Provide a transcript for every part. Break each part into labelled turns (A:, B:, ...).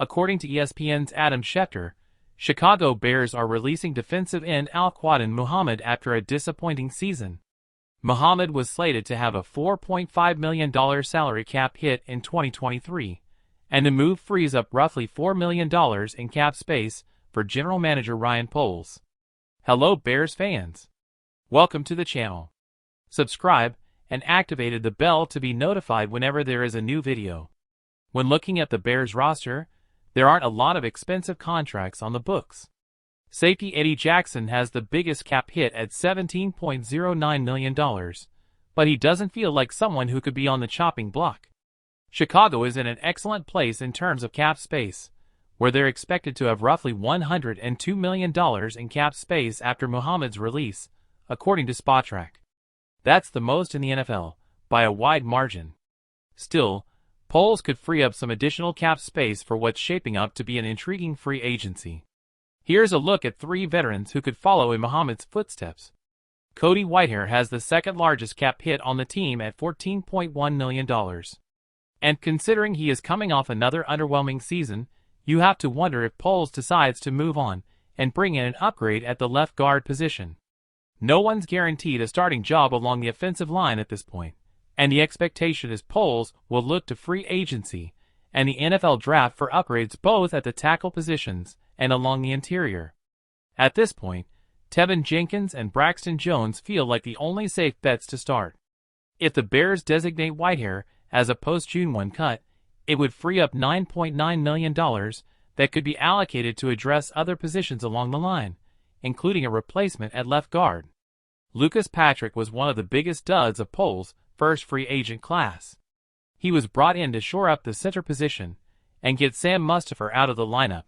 A: According to ESPN's Adam Schefter, Chicago Bears are releasing defensive end Al-Quadin Muhammad after a disappointing season. Muhammad was slated to have a $4.5 million salary cap hit in 2023, and the move frees up roughly $4 million in cap space for general manager Ryan Poles. Hello Bears fans! Welcome to the channel. Subscribe and activate the bell to be notified whenever there is a new video. When looking at the Bears roster, there aren't a lot of expensive contracts on the books. Safety Eddie Jackson has the biggest cap hit at $17.09 million, but he doesn't feel like someone who could be on the chopping block. Chicago is in an excellent place in terms of cap space, where they're expected to have roughly $102 million in cap space after Muhammad's release, according to Spotrac. That's the most in the NFL, by a wide margin. Still, Poles could free up some additional cap space for what's shaping up to be an intriguing free agency. Here's a look at three veterans who could follow in Muhammad's footsteps. Cody Whitehair has the second largest cap hit on the team at $14.1 million. And considering he is coming off another underwhelming season, you have to wonder if Poles decides to move on and bring in an upgrade at the left guard position. No one's guaranteed a starting job along the offensive line at this point, and the expectation is Poles will look to free agency and the NFL draft for upgrades both at the tackle positions and along the interior. At this point, Tevin Jenkins and Braxton Jones feel like the only safe bets to start. If the Bears designate Whitehair as a post-June 1 cut, it would free up $9.9 million that could be allocated to address other positions along the line, including a replacement at left guard. Lucas Patrick was one of the biggest duds of Poles' first free agent class. He was brought in to shore up the center position and get Sam Mustipher out of the lineup.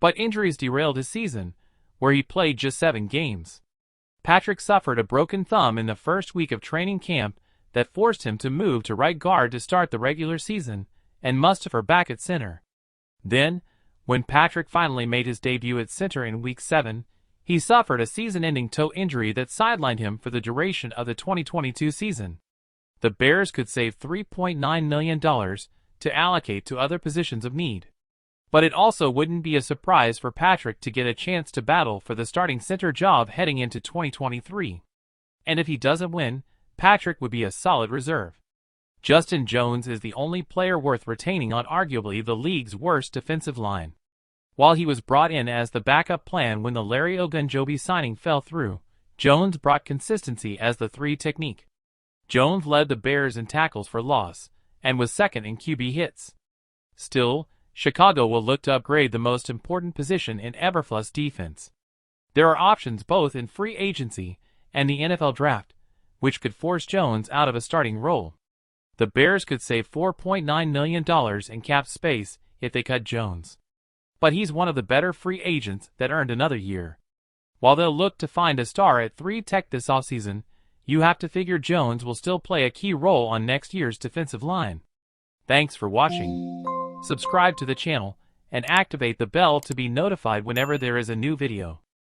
A: But injuries derailed his season, where he played just 7 games. Patrick suffered a broken thumb in the first week of training camp that forced him to move to right guard to start the regular season, and Mustipher back at center. Then, when Patrick finally made his debut at center in Week 7, he suffered a season-ending toe injury that sidelined him for the duration of the 2022 season. The Bears could save $3.9 million to allocate to other positions of need. But it also wouldn't be a surprise for Patrick to get a chance to battle for the starting center job heading into 2023. And if he doesn't win, Patrick would be a solid reserve. Justin Jones is the only player worth retaining on arguably the league's worst defensive line. While he was brought in as the backup plan when the Larry Ogunjobi signing fell through, Jones brought consistency as the 3 technique. Jones led the Bears in tackles for loss and was second in QB hits. Still, Chicago will look to upgrade the most important position in Eberflus' defense. There are options both in free agency and the NFL draft, which could force Jones out of a starting role. The Bears could save $4.9 million in cap space if they cut Jones. But he's one of the better free agents that earned another year. While they'll look to find a star at 3 tech this offseason, you have to figure Jones will still play a key role on next year's defensive line. Thanks for watching. Subscribe to the channel and activate the bell to be notified whenever there is a new video.